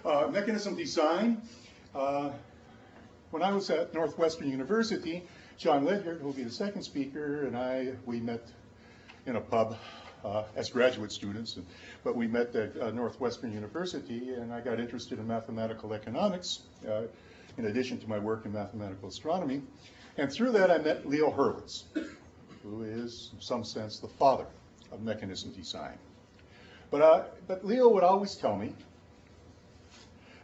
Mechanism design. When I was at Northwestern University, John Ledyard, who will be the second speaker, and we met in a pub as graduate students, but we met at Northwestern University, and I got interested in mathematical economics, in addition to my work in mathematical astronomy. And through that, I met Leo Hurwitz, who is, in some sense, the father of mechanism design. But Leo would always tell me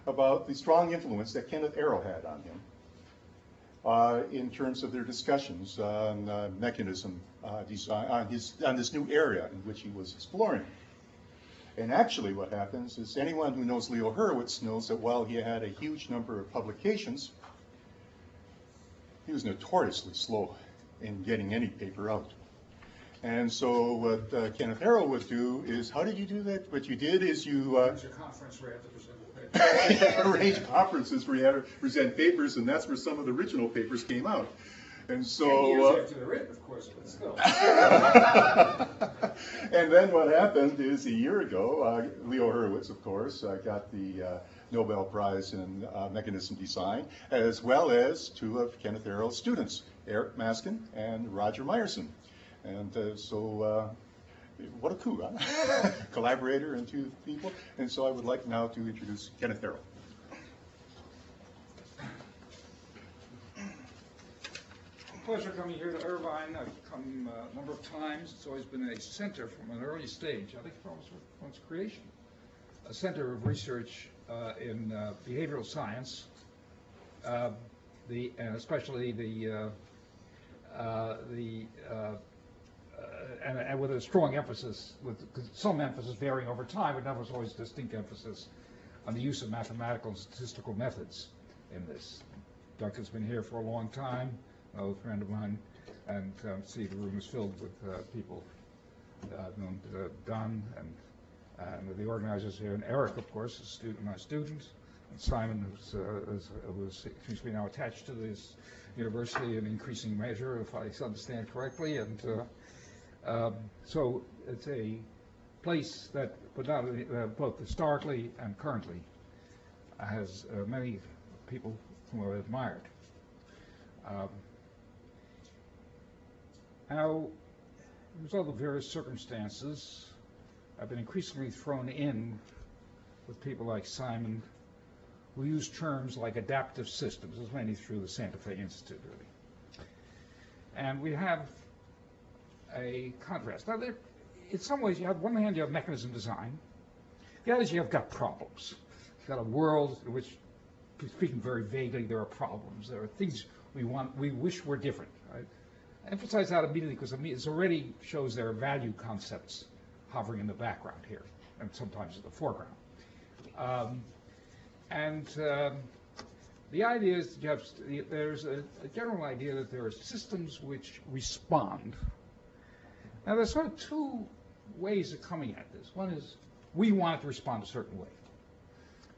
about the strong influence that Kenneth Arrow had on him in terms of their discussions on mechanism design, on this new area in which he was exploring. And actually what happens is anyone who knows Leo Hurwitz knows that while he had a huge number of publications, he was notoriously slow in getting any paper out. And so what Kenneth Arrow would do is, how did you do that? What you did is you arrange a conference where you had to present the paper. arrange conferences where you had to present papers, and that's where some of the original papers came out. And so 10 years after they're written, of course, but still. And then what happened is a year ago, Leo Hurwitz, of course, got the Nobel Prize in Mechanism Design, as well as two of Kenneth Arrow's students, Eric Maskin and Roger Meyerson. And what a coup, huh? Collaborator and two people. And so I would like now to introduce Kenneth Arrow. Pleasure coming here to Irvine. I've come a number of times. It's always been a center from an early stage, I think from its creation, a center of research in behavioral science, and especially and with a strong emphasis, with some emphasis varying over time, but never was always distinct emphasis on the use of mathematical and statistical methods in this. Duncan's been here for a long time, a friend of mine, and see the room is filled with people I've known, Don and the organizers here, and Eric, of course, my student, and Simon, who seems to be now attached to this university in increasing measure, if I understand correctly, and so it's a place that, both historically and currently, has many people whom I've admired. Now, as a result of various circumstances, I've been increasingly thrown in with people like Simon, who use terms like adaptive systems. This is mainly through the Santa Fe Institute, really. And we have a contrast. Now, in some ways, you have, on one hand, you have mechanism design. The other is you have got problems. You've got a world in which, speaking very vaguely, there are problems. There are things we wish were different. Right? I emphasize that immediately because it already shows there are value concepts hovering in the background here, and sometimes in the foreground. The idea is there's a general idea that there are systems which respond. Now, there's sort of two ways of coming at this. One is we want it to respond a certain way,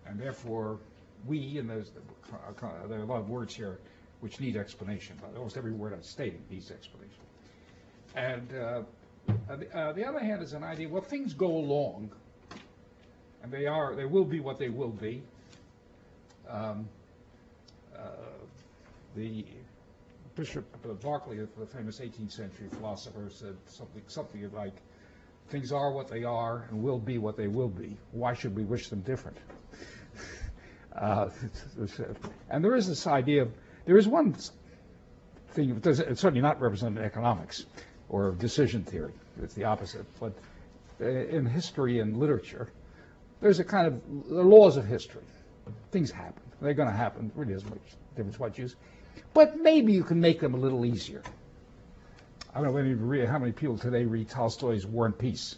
and therefore we, and there are a lot of words here which need explanation, but almost every word I'm stating needs explanation. And the other hand is an idea, well, things go along, and they will be what they will be. The Bishop Berkeley, the famous 18th century philosopher, said something like, things are what they are and will be what they will be. Why should we wish them different? And there is this idea, there is one thing, it's certainly not represented in economics or decision theory, it's the opposite, but in history and literature, there's a kind of the laws of history. Things happen. They're going to happen. Really isn't much difference what you use. But maybe you can make them a little easier. I don't know how many people today read Tolstoy's War and Peace.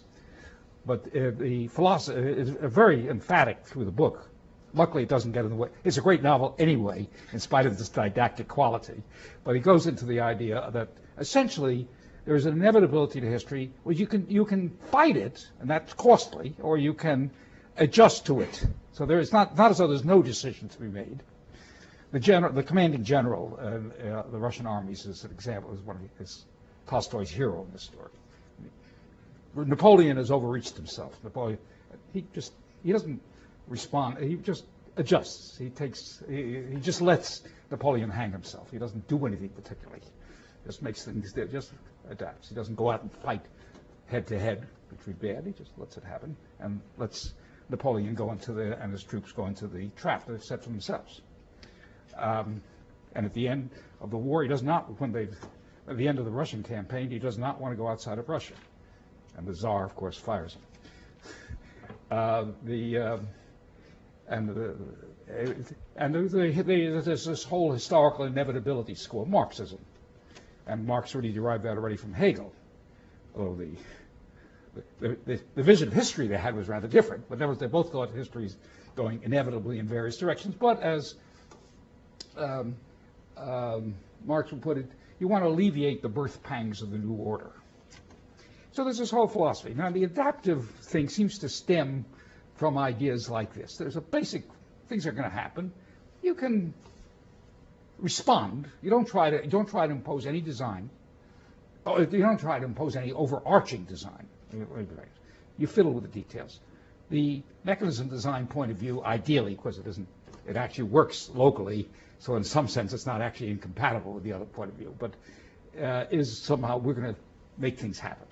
But the philosophy is very emphatic through the book. Luckily, it doesn't get in the way. It's a great novel anyway, in spite of this didactic quality. But he goes into the idea that essentially there is an inevitability to history where you can fight it, and that's costly, or you can adjust to it. So there is not as though there's no decision to be made. The commanding general, the Russian armies, is an example, is Tolstoy's hero in this story. Napoleon has overreached himself. Napoleon, he doesn't respond. He just adjusts. He just lets Napoleon hang himself. He doesn't do anything particularly. Just makes things, just adapts. He doesn't go out and fight head to head, which would be bad. He just lets it happen and lets Napoleon and his troops go into the trap they've set for themselves. And at the end of the war, he does not, at the end of the Russian campaign, he does not want to go outside of Russia. And the Tsar, of course, fires him. There's this whole historical inevitability school, Marxism. And Marx really derived that already from Hegel, although the vision of history they had was rather different. But they both thought history is going inevitably in various directions. But as Marx would put it, you want to alleviate the birth pangs of the new order. So there's this whole philosophy. Now, the adaptive thing seems to stem from ideas like this. There's a basic, things are going to happen. You can respond. You don't try to impose any design. You don't try to impose any overarching design. You fiddle with the details. The mechanism design point of view, ideally, because it actually works locally, so in some sense it's not actually incompatible with the other point of view, but is somehow we're going to make things happen.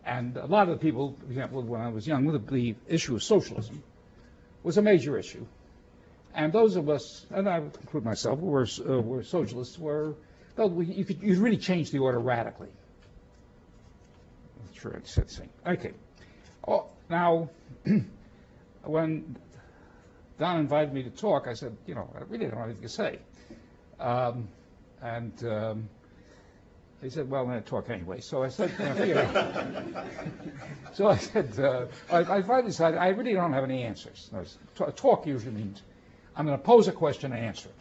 And a lot of the people, for example, when I was young, the issue of socialism was a major issue. And those of us, and I would include myself, who were socialists, you could really change the order radically. I'm sure I said the same. Okay. Oh, now, when Don invited me to talk, I said, I really don't have anything to say. He said, well, I'm going to talk anyway. So I said, I finally decided I really don't have any answers. Talk usually means I'm going to pose a question and answer it.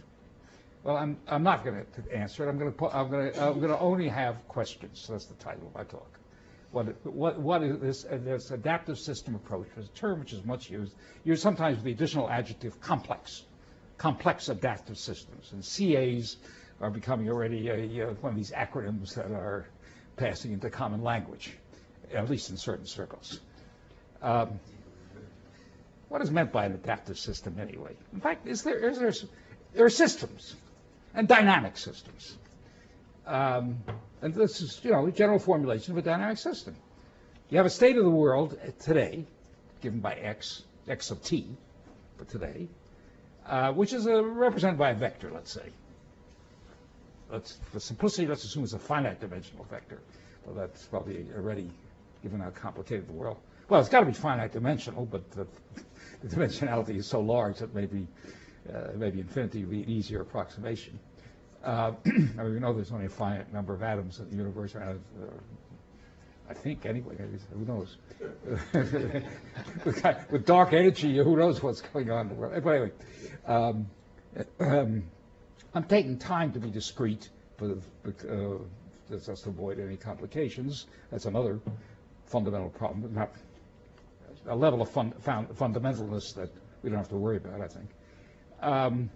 Well, I'm not going to answer it. I'm going to only have questions. So that's the title of my talk. What is this adaptive system approach? It's a term which is much used sometimes with the additional adjective complex adaptive systems. And CAs are becoming already one of these acronyms that are passing into common language, at least in certain circles. What is meant by an adaptive system anyway? In fact, there are systems and dynamic systems. And this is, a general formulation of a dynamic system. You have a state of the world today, given by x of t for today, which is represented by a vector, let's say. For simplicity, let's assume it's a finite dimensional vector. Well, that's probably already, given how complicated the world. Well, it's got to be finite dimensional, but the dimensionality is so large that maybe infinity would be an easier approximation. We know there's only a finite number of atoms in the universe. I think, anyway. Who knows? With dark energy, who knows what's going on in the world? But anyway, I'm taking time to be discreet, just to avoid any complications. That's another fundamental problem. Not a level of fundamentalness that we don't have to worry about, I think. So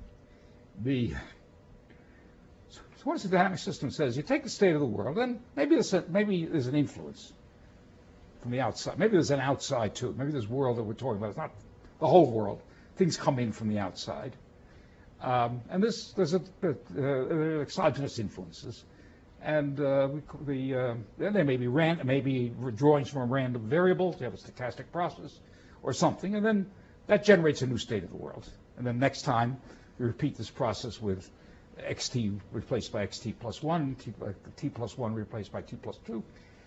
what does the dynamic system says? You take the state of the world, and maybe there's an influence from the outside. Maybe there's an outside too. Maybe this world that we're talking about is not the whole world. Things come in from the outside. And there's exogenous influences, and then they may be maybe drawings from a random variable. You have a stochastic process or something, and then that generates a new state of the world. And then next time you repeat this process with xt replaced by xt plus 1, t plus 1 replaced by t plus 2,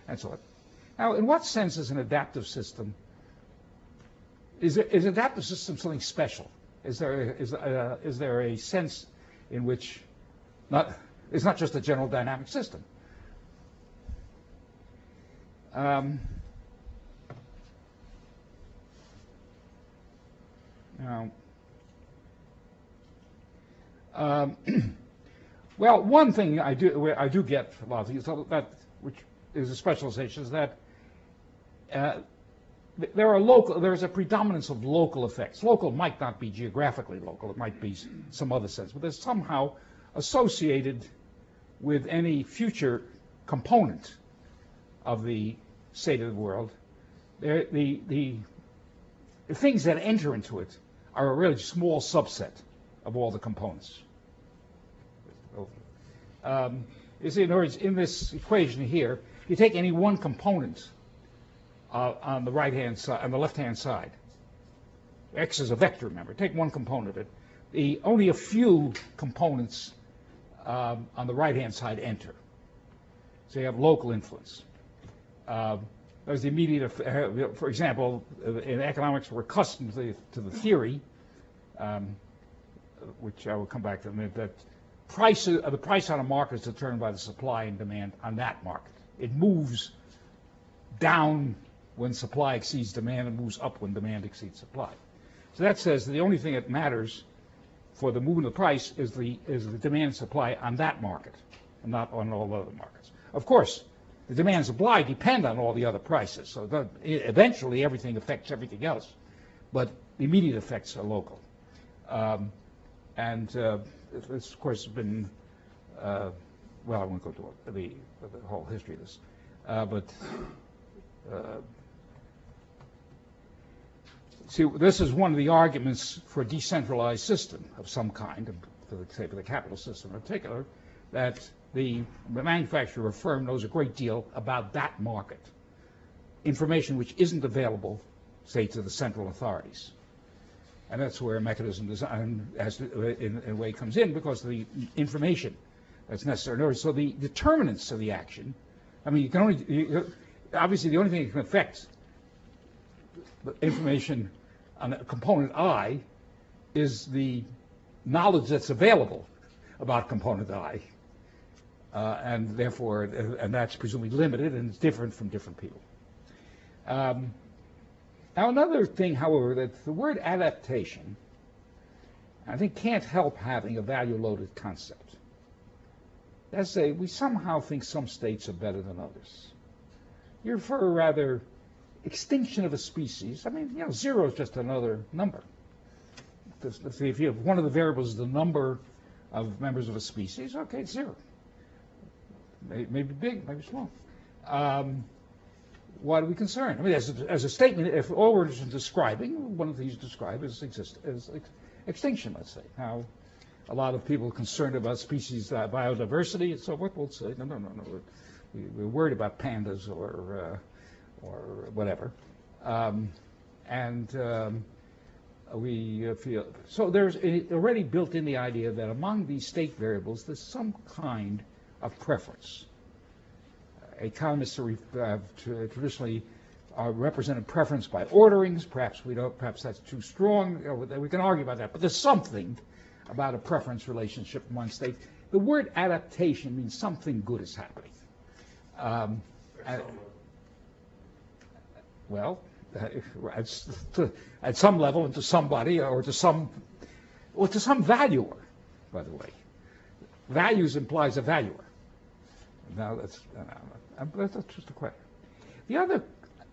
and so on. Now, in what sense is an adaptive system? Is an adaptive system something special? Is there a sense in which it's not just a general dynamic system? Well, one thing I do get a lot of things that which is a specialization is that there's a predominance of local effects. Local might not be geographically local, it might be some other sense, but there's somehow associated with any future component of the state of the world. The the things that enter into it are a really small subset of all the components. You see, in other words, in this equation here, you take any one component on the right-hand side, on the left-hand side. X is a vector, remember. Take one component of it. Only a few components on the right-hand side enter. So you have local influence. There's the immediate, for example, in economics, we're accustomed to the theory, which I will come back to in a minute, that the price on a market is determined by the supply and demand on that market. It moves down when supply exceeds demand and moves up when demand exceeds supply. So that says that the only thing that matters for the movement of the price is the demand and supply on that market, and not on all other markets. Of course, the demand and supply depend on all the other prices, so eventually everything affects everything else, but the immediate effects are local. This, of course, has been, well, I won't go to the whole history of this, see, this is one of the arguments for a decentralized system of some kind, say for the capital system in particular, that the manufacturer or firm knows a great deal about that market, information which isn't available, say, to the central authorities. And that's where mechanism design in a way comes in, because of the information that's necessary. So the determinants of the action, I mean, you can only, obviously the only thing that can affect the information on a component I is the knowledge that's available about component I. And therefore, and that's presumably limited and it's different from different people. Now another thing, however, that the word adaptation, I think, can't help having a value-loaded concept. That's to say, we somehow think some states are better than others. You refer a rather extinction of a species. I mean, 0 is just another number. Let's see, if you have one of the variables is the number of members of a species, okay, it's 0. Maybe big, maybe small. Why are we concerned? I mean, as a statement, if all we're describing, one of the things you describe is extinction, let's say. Now, a lot of people are concerned about species biodiversity and so forth will say, no, we're worried about pandas or whatever. We feel, so there's already built in the idea that among these state variables, there's some kind of preference. Economists have traditionally represented preference by orderings. Perhaps that's too strong. We can argue about that. But there's something about a preference relationship among states. The word adaptation means something good is happening. Well, at some level, and to somebody, or to some valuer, by the way. Values implies a valuer. Now that's just a question.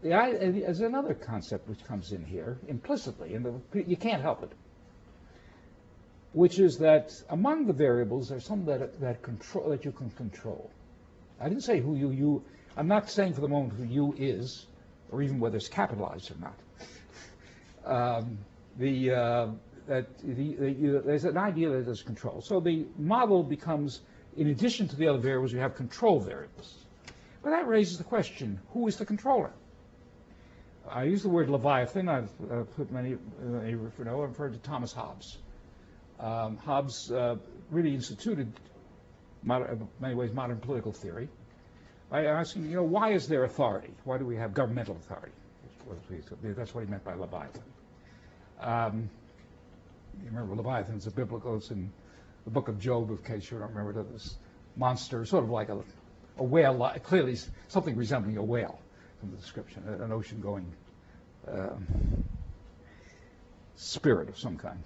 There's another concept which comes in here implicitly, and you can't help it, which is that among the variables there's some that you can control. I didn't say who you. I'm not saying for the moment who you is, or even whether it's capitalized or not. There's an idea that there's control. So the model becomes, in addition to the other variables, you have control variables. But that raises the question, who is the controller? I use the word Leviathan. I've put many referred to Thomas Hobbes. Hobbes really instituted, in many ways, modern political theory by asking, why is there authority? Why do we have governmental authority? That's what he meant by Leviathan. You remember Leviathan is a biblical, it's in the book of Job, in case you don't remember, this monster, sort of like a whale, clearly something resembling a whale from the description, an ocean-going spirit of some kind.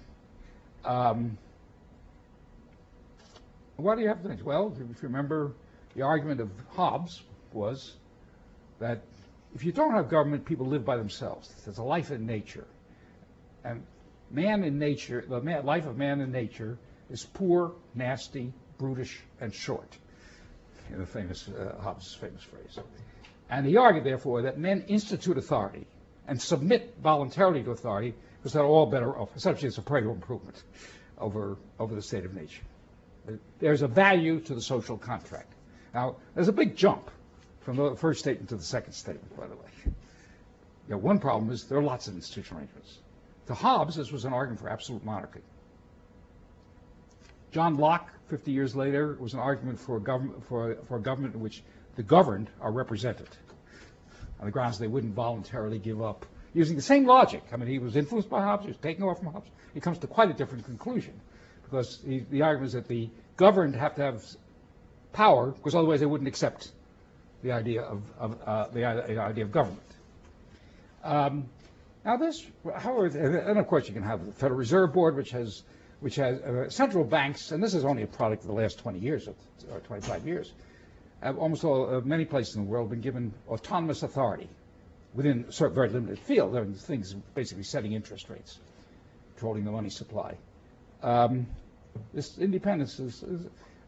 Why do you have things? Well, if you remember, the argument of Hobbes was that if you don't have government, people live by themselves. There's a life in nature. And man in nature, life of man in nature is poor, nasty, brutish, and short, in the famous Hobbes' famous phrase. And he argued, therefore, that men institute authority and submit voluntarily to authority because they're all better off. Essentially, it's a Pareto improvement over the state of nature. There's a value to the social contract. Now, there's a big jump from the first statement to the second statement, by the way. One problem is there are lots of institutional arrangements. To Hobbes, this was an argument for absolute monarchy. John Locke, 50 years later, was an argument for a government in which the governed are represented, on the grounds they wouldn't voluntarily give up, using the same logic. I mean, he was influenced by Hobbes, he was taking over from Hobbes. He comes to quite a different conclusion, because the argument is that the governed have to have power, because otherwise they wouldn't accept the idea of government. Now this, however, and of course you can have the Federal Reserve Board, which has central banks, and this is only a product of the last 20 years or 25 years. Many places in the world have been given autonomous authority within a very limited field. There are things basically setting interest rates, controlling the money supply. This independence is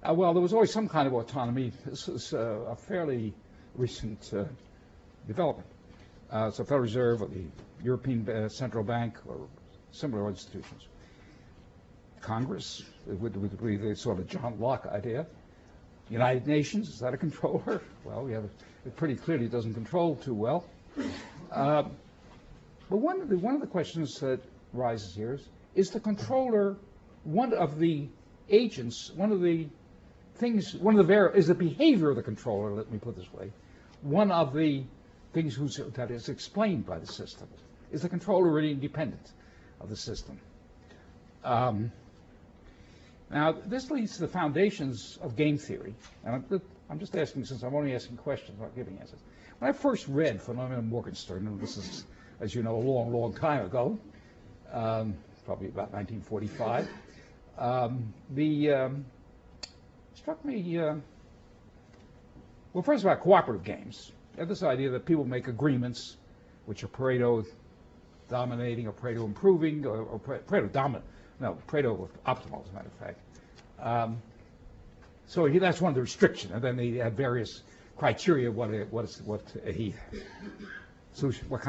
well, there was always some kind of autonomy. This is a fairly recent development. So Federal Reserve or the European Central Bank or similar institutions. Congress, would be the sort of John Locke idea. United Nations, is that a controller? Well, it pretty clearly doesn't control too well. But one of the questions that rises here is the controller one of the agents, is the behavior of the controller, let me put it this way, one of the things that is explained by the system. Is the controller really independent of the system? Now, this leads to the foundations of game theory. And I'm just asking, since I'm only asking questions, not giving answers. When I first read Phenomenon Morgenstern, and this is, as you know, a long, long time ago, probably about 1945, struck me, well, first about cooperative games. You have this idea that people make agreements which are Pareto dominating or Pareto improving or Pareto dominant. No, Pareto optimal, as a matter of fact. So that's one of the restrictions. And then they had various criteria, what kind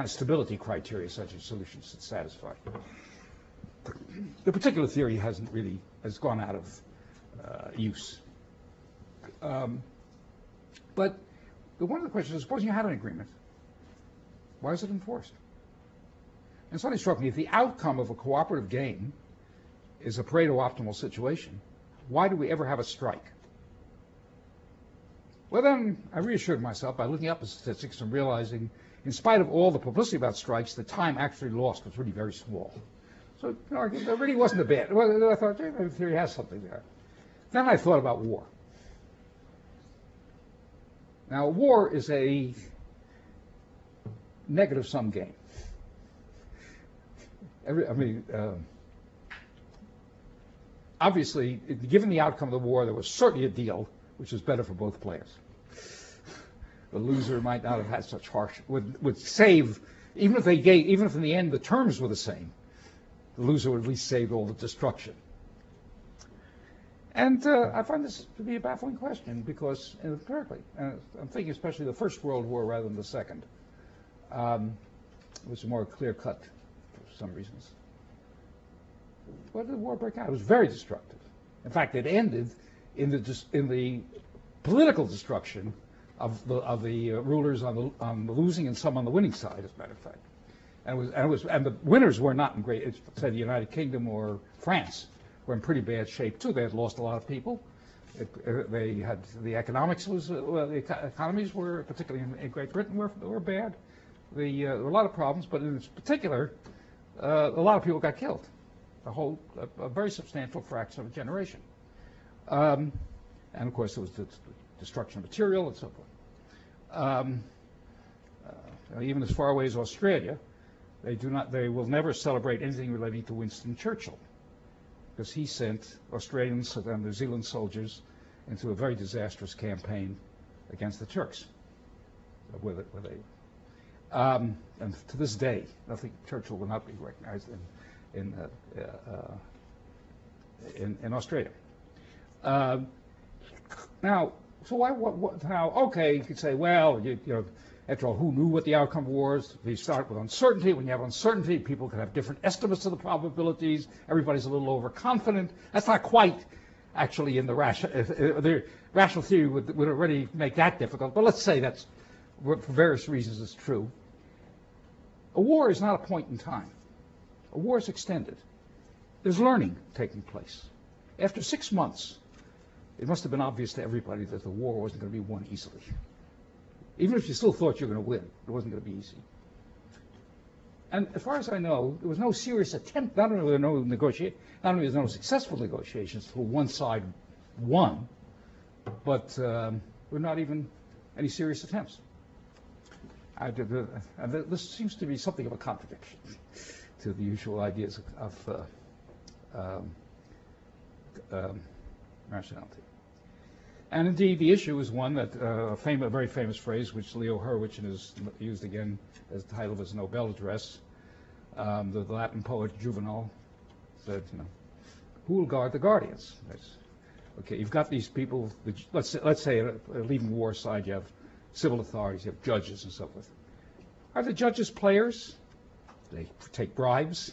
of stability criteria such as solutions should satisfy. The particular theory has gone out of use. But one of the questions is, supposing you had an agreement, why is it enforced? And something struck me, if the outcome of a cooperative game is a Pareto optimal situation, why do we ever have a strike? Well, then I reassured myself by looking up the statistics and realizing, in spite of all the publicity about strikes, the time actually lost was really very small. So there really wasn't a bad. Well, I thought, the theory has something there. Then I thought about war. Now, war is a negative-sum game. Obviously, given the outcome of the war, there was certainly a deal which was better for both players. The loser might not have had such would save, even if in the end the terms were the same, the loser would at least save all the destruction. And I find this to be a baffling question because, empirically, I'm thinking especially the First World War rather than the Second, was more clear-cut for some reasons. Why did the war break out? It was very destructive. In fact, it ended in the political destruction of the rulers on the losing and some on the winning side, as a matter of fact. And the winners were not in great. Say the United Kingdom or France were in pretty bad shape too. They had lost a lot of people. They had the economics the economies were, particularly in Great Britain, were bad. There were a lot of problems, but in particular, a lot of people got killed. A very substantial fraction of a generation. And of course, there was the destruction of material and so forth. Even as far away as Australia, they will never celebrate anything relating to Winston Churchill, because he sent Australians and New Zealand soldiers into a very disastrous campaign against the Turks. And to this day, Churchill will not be recognized in Australia. Now, so now, okay, you could say, well, After all, who knew what the outcome was? We start with uncertainty. When you have uncertainty, people can have different estimates of the probabilities. Everybody's a little overconfident. That's not quite actually in the rational theory would already make that difficult, but let's say that's, for various reasons, it's true. A war is not a point in time. A war is extended. There's learning taking place. After 6 months, it must have been obvious to everybody that the war wasn't going to be won easily. Even if you still thought you were going to win, it wasn't going to be easy. And as far as I know, there was no serious attempt, not only was there no successful negotiations till one side won, but there were not even any serious attempts. This seems to be something of a contradiction to the usual ideas of rationality. And indeed, the issue is one that a very famous phrase, which Leo Hurwitz has used again as the title of his Nobel address. The Latin poet Juvenal said, who will guard the guardians? Okay, you've got these people. Let's say, leaving war aside, you have civil authorities, you have judges, and so forth. Are the judges players? They take bribes?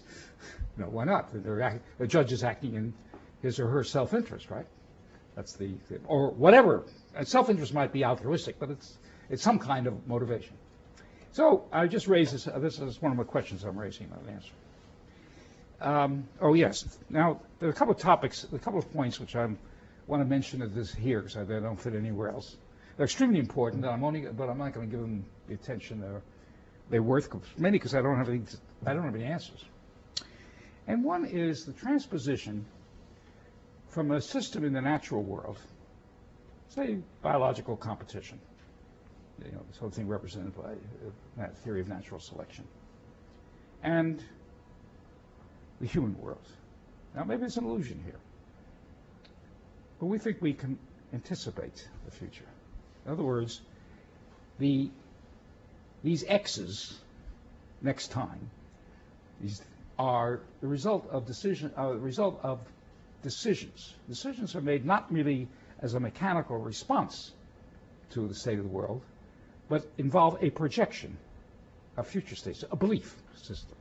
No, why not? The judge is acting in his or her self-interest, right? That's or whatever. And self-interest might be altruistic, but it's some kind of motivation. So I just raised this. This is one of the questions I'm raising, not an answer. Oh yes. Now there are a couple of topics, a couple of points which I want to mention at this here because they don't fit anywhere else. They're extremely important, but I'm not going to give them the attention they're worth. Mainly because I don't have any answers. And one is the transposition from a system in the natural world, say biological competition, this whole thing represented by that theory of natural selection, and the human world. Now maybe it's an illusion here, but we think we can anticipate the future. In other words, these X's next time, these are the result of decisions. Decisions are made not merely as a mechanical response to the state of the world, but involve a projection of future states, a belief system.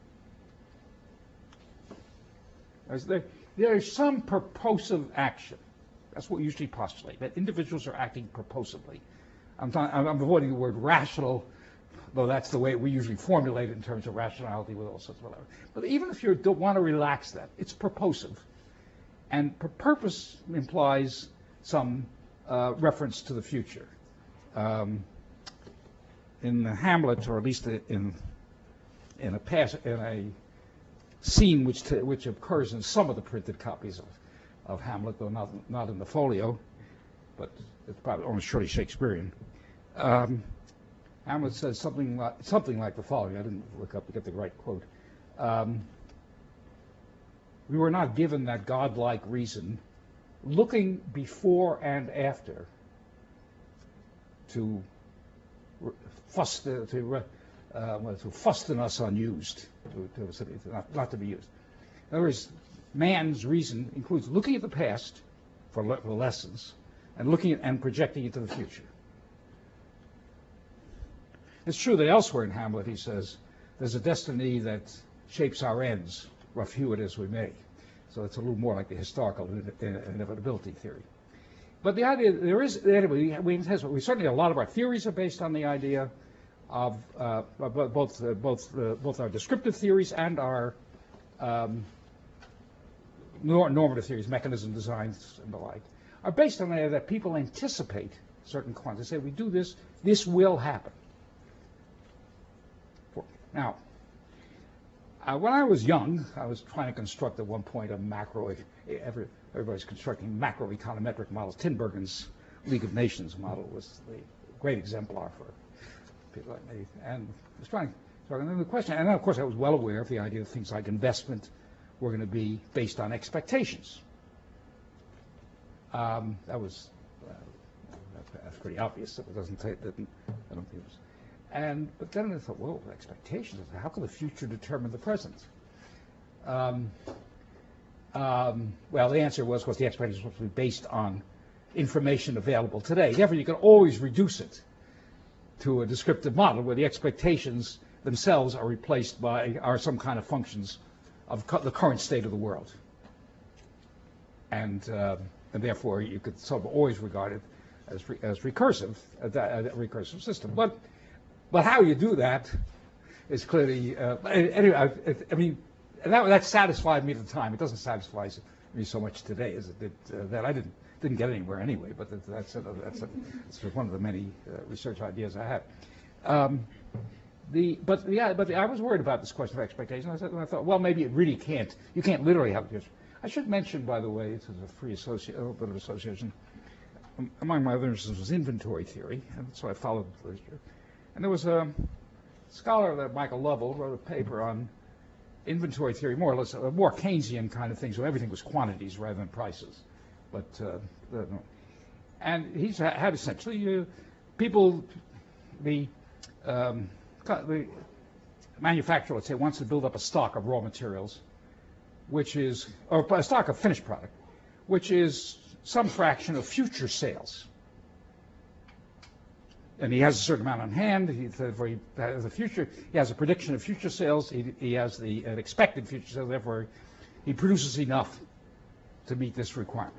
There is some purposive action. That's what we usually postulate, that individuals are acting purposively. I'm avoiding the word rational, though that's the way we usually formulate it in terms of rationality with all sorts of whatever. But even if you don't want to relax that, it's purposive. And purpose implies some reference to the future. In Hamlet, or at least in a scene which occurs in some of the printed copies of Hamlet, though not in the folio, but it's probably almost surely Shakespearean. Hamlet says something like the following. I didn't look up to get the right quote. We were not given that godlike reason, looking before and after, to fasten us unused, not to be used. In other words, man's reason includes looking at the past for lessons and looking at and projecting it to the future. It's true that elsewhere in Hamlet he says there's a destiny that shapes our ends, rough hew it as we may. So it's a little more like the historical inevitability theory. But the idea, anyway, we certainly, a lot of our theories are based on the idea of both our descriptive theories and our normative theories, mechanism designs and the like, are based on the idea that people anticipate certain quantities. They say, we do this, this will happen. Now, when I was young, I was trying to construct at one point a everybody's constructing macroeconometric models. Tinbergen's League of Nations model was the great exemplar for people like me. And I was trying, and then the question, and then of course I was well aware of the idea of things like investment were going to be based on expectations. That's pretty obvious. It doesn't take, I don't think it was. But then I thought, well, expectations, how can the future determine the present? Well, the answer was, the expectations were based on information available today. Therefore, you can always reduce it to a descriptive model where the expectations themselves are replaced by some kind of functions of the current state of the world. And therefore, you could sort of always regard it as recursive, a recursive system. But how you do that is clearly, anyway, I mean, that satisfied me at the time. It doesn't satisfy me so much today as it did that. I didn't get anywhere anyway, but that's one of the many research ideas I had. But I was worried about this question of expectation. I thought, well, maybe it really can't. You can't literally have it. I should mention, by the way, this is a free a little bit of association. Among my other interests was inventory theory, and so I followed the literature. And there was a scholar, Michael Lovell, wrote a paper on inventory theory, more or less a more Keynesian kind of thing, so everything was quantities rather than prices. But and he's had essentially people, the manufacturer, let's say, wants to build up a stock of raw materials, which is, or a stock of finished product, which is some fraction of future sales. And he has a certain amount on hand. He has a prediction of future sales. He has an expected future sales. Therefore, he produces enough to meet this requirement.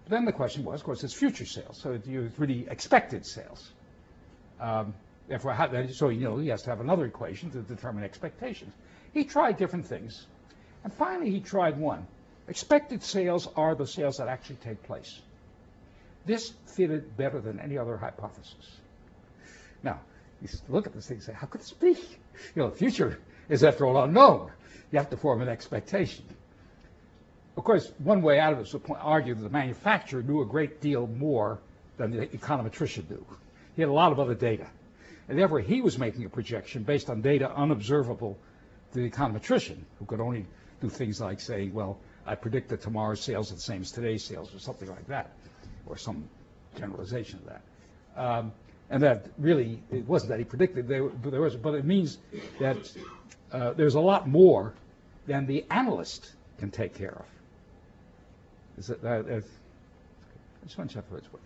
Then the question was, of course, it's future sales. So it's really expected sales. Therefore, so he has to have another equation to determine expectations. He tried different things, and finally he tried one. Expected sales are the sales that actually take place. This fitted better than any other hypothesis. Now, you look at this thing and say, how could this be? The future is, after all, unknown. You have to form an expectation. Of course, one way out of it is to argue that the manufacturer knew a great deal more than the econometrician knew. He had a lot of other data. And therefore, he was making a projection based on data unobservable to the econometrician, who could only do things like saying, well, I predict that tomorrow's sales are the same as today's sales, or something like that, or some generalization of that. And that really, it wasn't that he predicted, but it means that there's a lot more than the analyst can take care of. Is that, I just want to check for its way.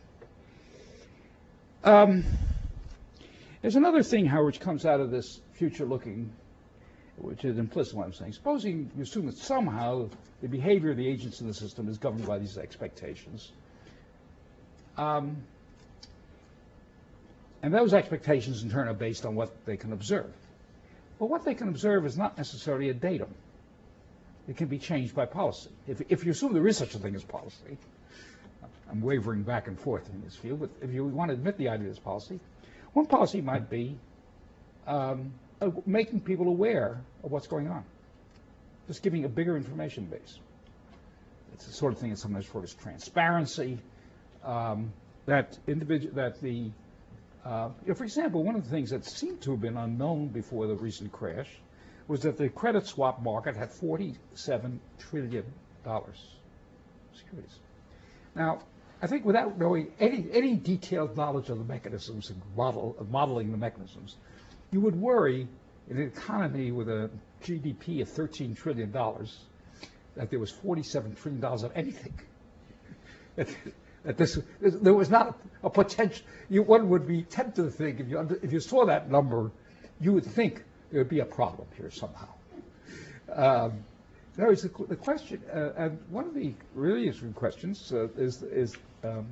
There's another thing, Howard, which comes out of this future-looking, which is implicit in what I'm saying. Supposing you assume that somehow the behavior of the agents in the system is governed by these expectations. And those expectations, in turn, are based on what they can observe. But what they can observe is not necessarily a datum. It can be changed by policy. If you assume there is such a thing as policy, I'm wavering back and forth in this field, but if you want to admit the idea as policy, one policy might be making people aware of what's going on, just giving a bigger information base. It's the sort of thing that's sometimes referred to as transparency. For example, one of the things that seemed to have been unknown before the recent crash was that the credit swap market had $47 trillion securities. Now, I think without knowing any detailed knowledge of the mechanisms and modeling the mechanisms, you would worry in an economy with a GDP of $13 trillion that there was $47 trillion of anything. There was not a potential. One would be tempted to think, if you saw that number, you would think there would be a problem here somehow. There is the question, and one of the really interesting questions is the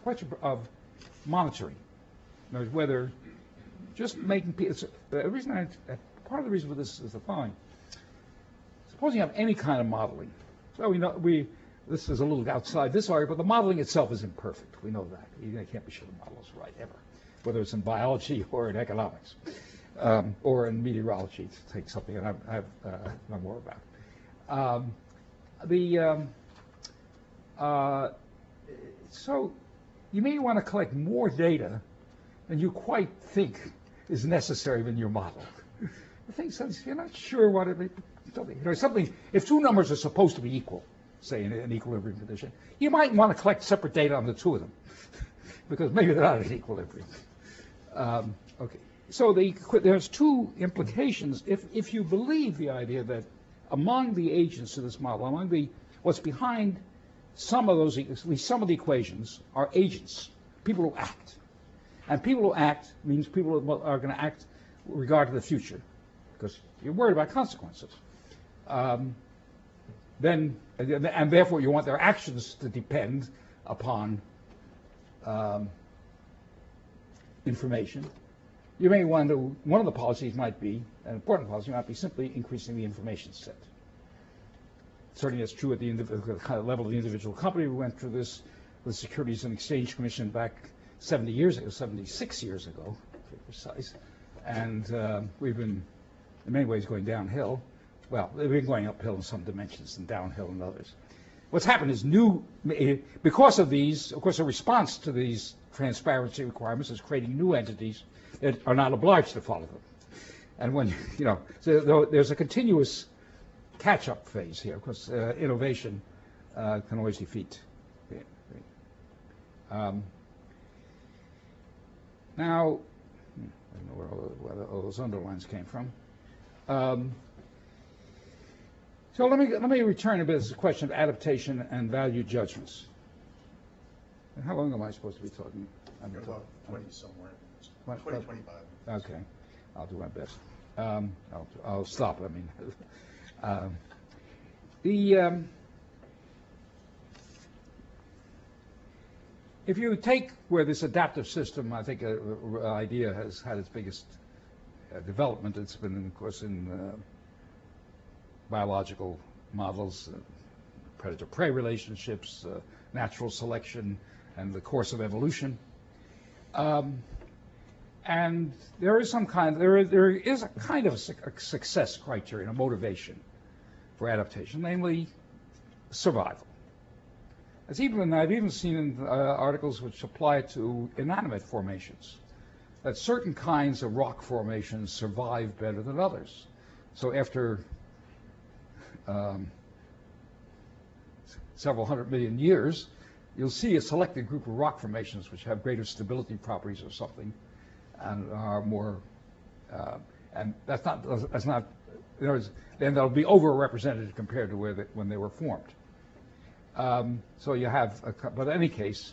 question of monitoring. In other words, whether just making people. Part of the reason for this is the following. Suppose you have any kind of modeling. So this is a little outside this area, but the modeling itself is imperfect. We know that. You can't be sure the model is right ever, whether it's in biology or in economics, or in meteorology, to take something that I know more about. So you may want to collect more data than you quite think is necessary in your model. The thing is, you're not sure what it is. Something. If two numbers are supposed to be equal, say in an equilibrium condition, you might want to collect separate data on the two of them, because maybe they're not in equilibrium. Okay. So there's two implications. If you believe the idea that among the agents of this model, what's behind some of those, at least some of the equations, are agents, people who act. And people who act means people are going to act with regard to the future, because you're worried about consequences. And therefore you want their actions to depend upon information. You may wonder, one of the policies might be, an important policy might be simply increasing the information set. Certainly that's true at the level of the individual company. We went through this with the Securities and Exchange Commission back 76 years ago, to be precise. And we've been, in many ways, going downhill. Well, we've been going uphill in some dimensions and downhill in others. What's happened is because of these, of course, a response to these transparency requirements is creating new entities that are not obliged to follow them. And when, so there's a continuous catch-up phase here, because innovation can always defeat. Now, I don't know where all those underlines came from. So let me return a bit to the question of adaptation and value judgments. And how long am I supposed to be talking? About 20 somewhere. 20, 25. Okay, I'll do my best. I'll stop. I mean, if you take where this adaptive system, I think, idea has had its biggest development, it's been, of course, in biological models, predator-prey relationships, natural selection, and the course of evolution. And there is some kind, there is a kind of a success criterion, a motivation for adaptation, namely survival. I've even seen in articles which apply to inanimate formations, that certain kinds of rock formations survive better than others. So after several 100 million years, you'll see a selected group of rock formations which have greater stability properties or something, and are more, and that's not, in other words, then they'll be overrepresented compared to when they were formed. So you have, but in any case,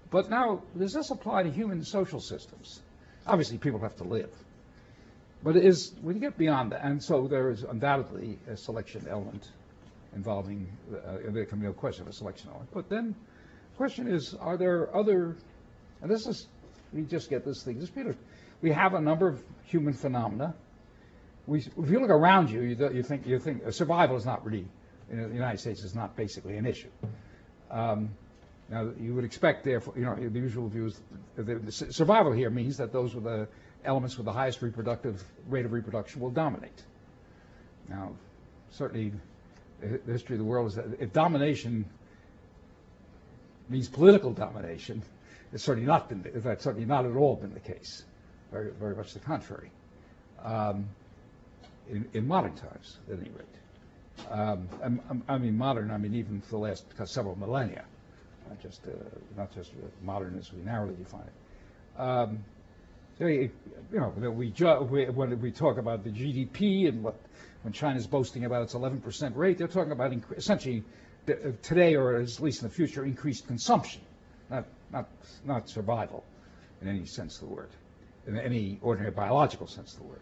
but now, does this apply to human social systems? Obviously, people have to live. But when you get beyond that, and so there is undoubtedly a selection element involving, there can be no question of a selection element. But then the question is, are there other, and this is, we just get this thing, we have a number of human phenomena. If you look around you, you think survival is not really, in the United States, is not basically an issue. Now, you would expect, therefore, the usual view is that survival here means that those with the elements with the highest reproductive rate of reproduction will dominate. Now, certainly, the history of the world is that if domination means political domination, it's certainly not been. That's certainly not at all been the case. Very, very much the contrary. In modern times, at any rate. I mean modern. I mean even for the last several millennia, not just modern as we narrowly define it. When we talk about the GDP and when China's boasting about its 11% rate, they're talking about essentially today, or at least in the future, increased consumption, not survival in any sense of the word, in any ordinary biological sense of the word.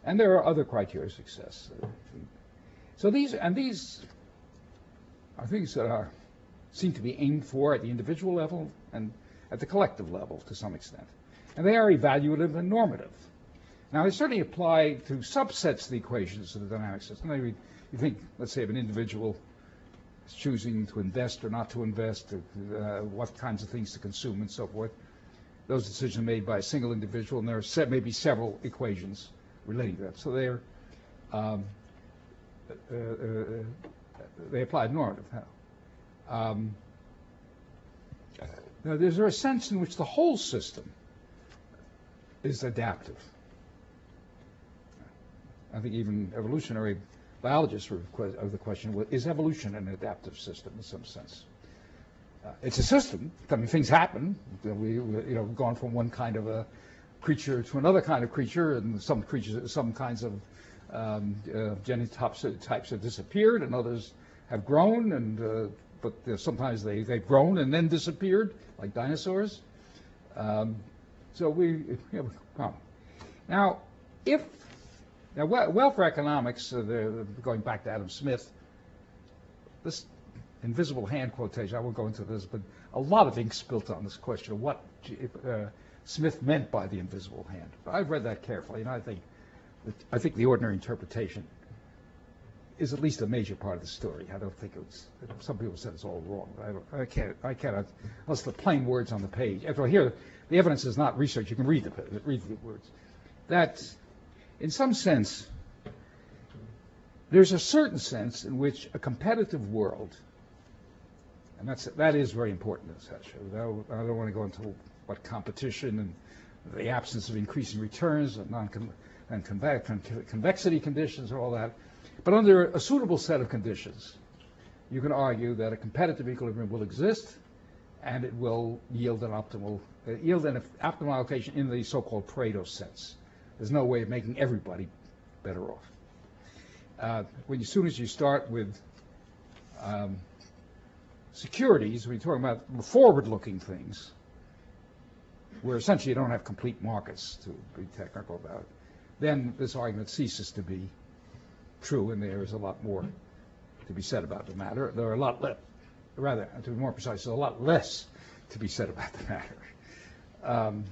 And there are other criteria of success. So these are things that seem to be aimed for at the individual level and at the collective level to some extent. And they are evaluative and normative. Now, they certainly apply to subsets of the equations of the dynamic system. Maybe you think, let's say, of an individual is choosing to invest or not to invest, or what kinds of things to consume and so forth. Those decisions are made by a single individual, and there are maybe several equations relating to that. So they apply normative. Now, there's a sense in which the whole system is adaptive. I think even evolutionary biologists were of the question, well, is evolution an adaptive system in some sense? It's a system. I mean, things happen. We've gone from one kind of a creature to another kind of creature, and some kinds of genotypes have disappeared, and others have grown, but sometimes they've grown and then disappeared, like dinosaurs. So we have a problem. Now, welfare economics, going back to Adam Smith, this invisible hand quotation, I won't go into this, but a lot of ink spilt on this question of what Smith meant by the invisible hand. But I've read that carefully, and I think the ordinary interpretation is at least a major part of the story. I don't think it's, some people said it's all wrong, but I cannot, unless the plain words on the page. After all, here, the evidence is not research, you can read the words. That, in some sense, there's a certain sense in which a competitive world, and that is very important in such. I don't want to go into what competition and the absence of increasing returns and convexity conditions and all that. But under a suitable set of conditions, you can argue that a competitive equilibrium will exist, and it will yield an optimal allocation in the so-called Pareto sense. There's no way of making everybody better off. As soon as you start with securities, when you're talking about forward-looking things, where essentially you don't have complete markets to be technical about, then this argument ceases to be true, and there is a lot more to be said about the matter. There are a lot less, rather, to be more precise, there's a lot less to be said about the matter. And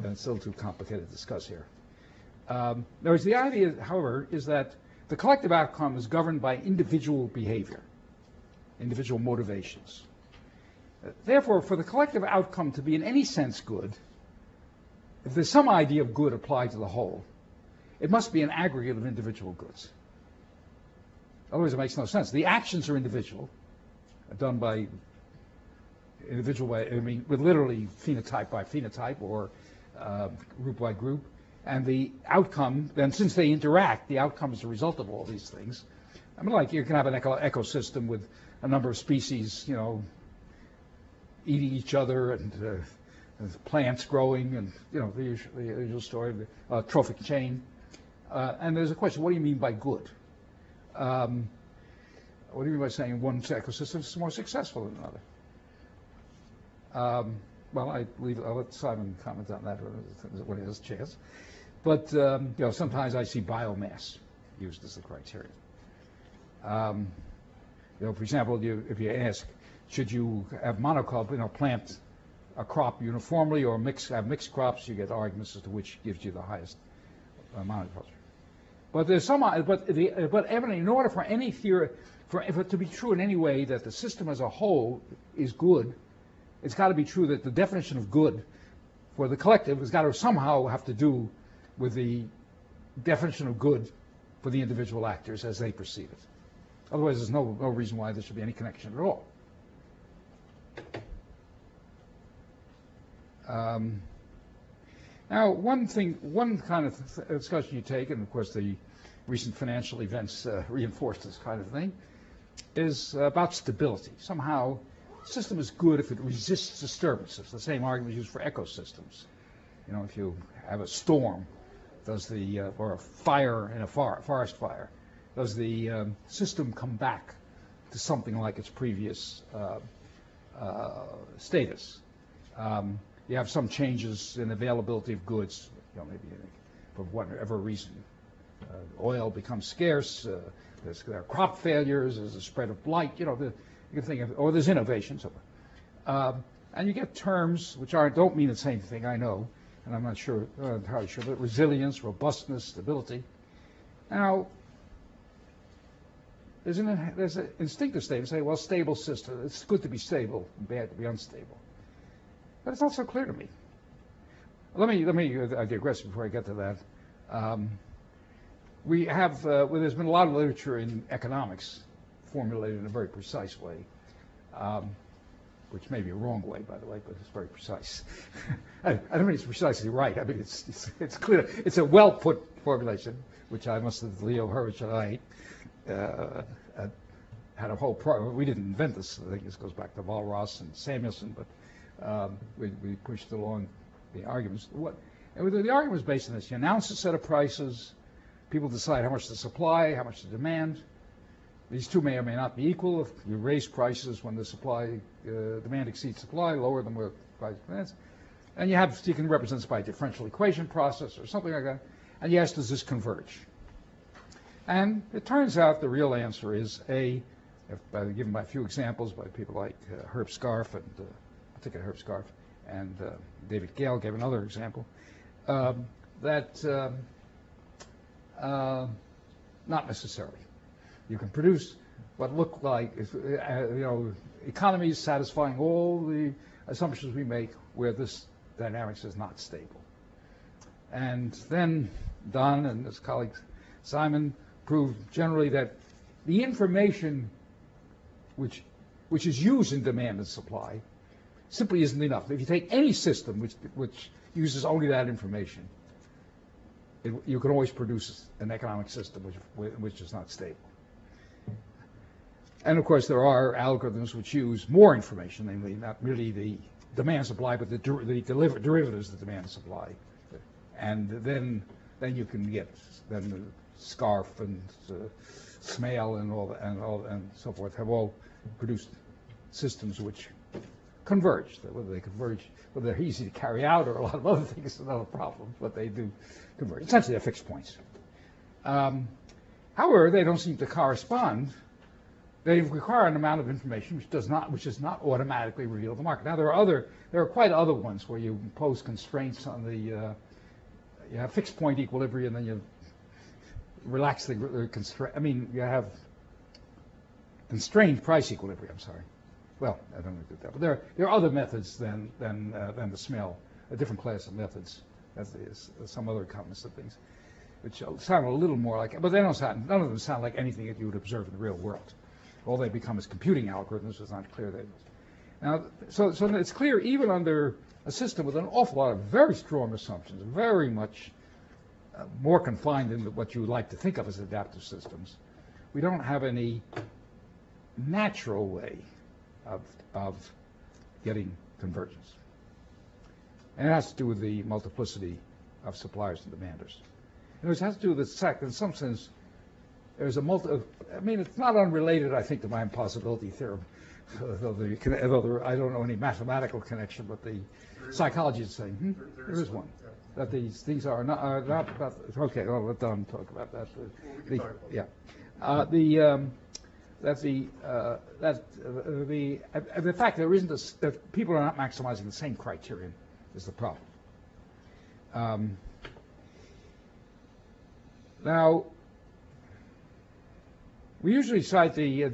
it's still too complicated to discuss here. There's the idea, however, is that the collective outcome is governed by individual behavior, individual motivations. Therefore, for the collective outcome to be in any sense good, if there's some idea of good applied to the whole, it must be an aggregate of individual goods. Otherwise, it makes no sense. The actions are individual, done by individual way, I mean, with literally phenotype by phenotype or group by group. And the outcome, then since they interact, the outcome is a result of all these things. I mean, like you can have an ecosystem with a number of species, you know, eating each other and plants growing and, you know, the usual story, the trophic chain. And there's a question, what do you mean by good? What do you mean by saying one ecosystem is more successful than another? Well, I'll let Simon comment on that when he has a chance. But you know, sometimes I see biomass used as the criterion. You know, for example, if you ask, should you have monocrop, you know, plant a crop uniformly or have mixed crops, you get arguments as to which gives you the highest monoculture. But there's some, but evidently, in order for any theory, for it to be true in any way that the system as a whole is good, it's got to be true that the definition of good for the collective has got to somehow have to do with the definition of good for the individual actors as they perceive it. Otherwise, there's no reason why there should be any connection at all. Now, one kind of discussion you take, and of course the recent financial events reinforce this kind of thing, is about stability. Somehow, the system is good if it resists disturbances. The same argument is used for ecosystems. You know, if you have a storm, or a fire in a forest fire, does the system come back to something like its previous status? You have some changes in availability of goods, you know, maybe for whatever reason. Oil becomes scarce, there are crop failures, there's a spread of blight, you know, you can think of, or there's innovation. And you get terms which don't mean the same thing, I know, and I'm not entirely sure, but resilience, robustness, stability. Now, there's an instinctive statement saying, well, stable system, it's good to be stable and bad to be unstable. But it's not so clear to me. Let me digress before I get to that. We have, there's been a lot of literature in economics formulated in a very precise way, which may be a wrong way, by the way, but it's very precise. I don't mean it's precisely right. I mean, it's clear. It's a well-put formulation, which I must have, Leo Hurwitz and I had a whole program. We didn't invent this. I think this goes back to Walras and Samuelson, but we pushed along the arguments. The argument was based on this. You announce a set of prices. People decide how much to supply, how much to demand. These two may or may not be equal. If you raise prices when the demand exceeds supply, lower them where price demands. And you can represent this by a differential equation process or something like that. And you ask, does this converge? And it turns out the real answer is given by a few examples by people like Herb Scarf, and particularly Herb Scarf, and David Gale gave another example, that not necessarily. You can produce what look like economies satisfying all the assumptions we make where this dynamics is not stable. And then Don and his colleague Simon proved generally that the information which is used in demand and supply simply isn't enough. If you take any system which uses only that information, you can always produce an economic system which is not stable. And of course, there are algorithms which use more information, namely not merely the demand supply, but the derivatives of the demand supply. And then you can get the Scarf and Smale and so forth have all produced systems which converge. Whether they converge, whether they're easy to carry out, or a lot of other things is another problem, but they do converge. Essentially, they're fixed points. However, they don't seem to correspond. They require an amount of information which is not automatically revealed to the market. Now, there are quite other ones where you impose constraints on the you have fixed point equilibrium, and then you relax the constraint. I mean, you have constrained price equilibrium. I'm sorry. Well, I don't know if that, but there are other methods than the Smale, a different class of methods, as is some other economists and things, which sound a little more like, but they don't sound. None of them sound like anything that you would observe in the real world. All they become is computing algorithms. It's not clear that. Now, so it's clear even under a system with an awful lot of very strong assumptions, very much more confined than what you would like to think of as adaptive systems, we don't have any natural way of getting convergence. And it has to do with the multiplicity of suppliers and demanders. And it has to do with the fact that in some sense there's I mean, it's not unrelated, I think, to my impossibility theorem, although I don't know any mathematical connection, but the psychology is saying, there is one. That these things are not about, okay, I'll let Don talk about that. The fact there isn't that people are not maximizing the same criterion is the problem. Now, we usually cite the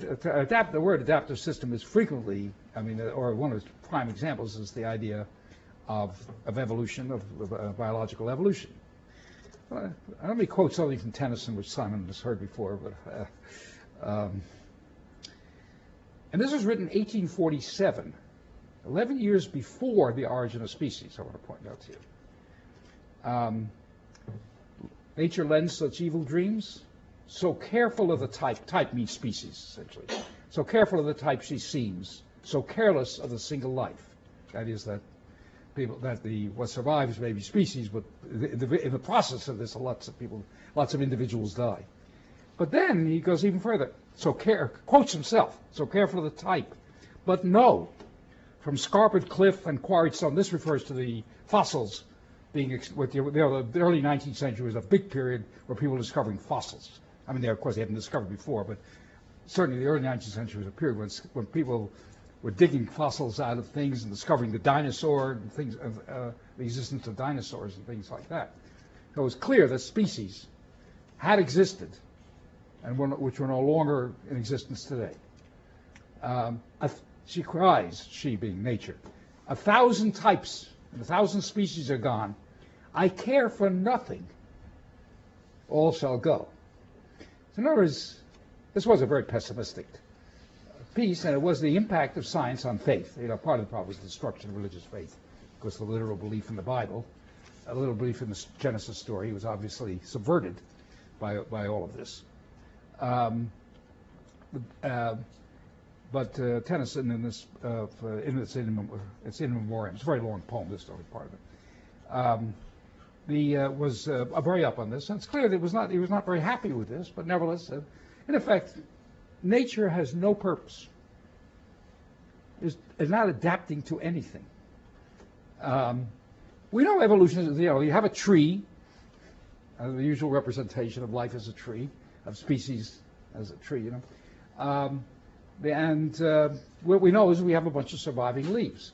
word adaptive system is frequently, or one of its prime examples is the idea of evolution, of biological evolution. Let me quote something from Tennyson, which Simon has heard before, and this was written in 1847, 11 years before The Origin of Species, I want to point out to you. Nature lends such evil dreams, so careful of the type means species, essentially, so careful of the type she seems, so careless of the single life. That is that what survives may be species, but in the process of this, lots of individuals die. But then he goes even further. Quotes himself, so careful of the type, but no, from scarped cliff and quarried stone. This refers to the fossils being, the early 19th century was a big period where people were discovering fossils. I mean, of course, they hadn't discovered before, but certainly the early 19th century was a period when people were digging fossils out of things and discovering the dinosaur and things, the existence of dinosaurs and things like that. So it was clear that species had existed, and which were no longer in existence today. She cries, she being nature, 1,000 types and 1,000 species are gone. I care for nothing. All shall go. So in other words, this was a very pessimistic piece, and it was the impact of science on faith. Part of the problem was the destruction of religious faith, because the literal belief in the Bible, a little belief in the Genesis story, was obviously subverted by all of this. But Tennyson, in this, it's in memoriam. It's a very long poem. This is only part of it. Was very up on this, and it's clear that he was not very happy with this. But nevertheless, in effect, nature has no purpose. Is not adapting to anything. We know evolution is, you have a tree, the usual representation of life as a tree, of species as a tree, what we know is we have a bunch of surviving leaves.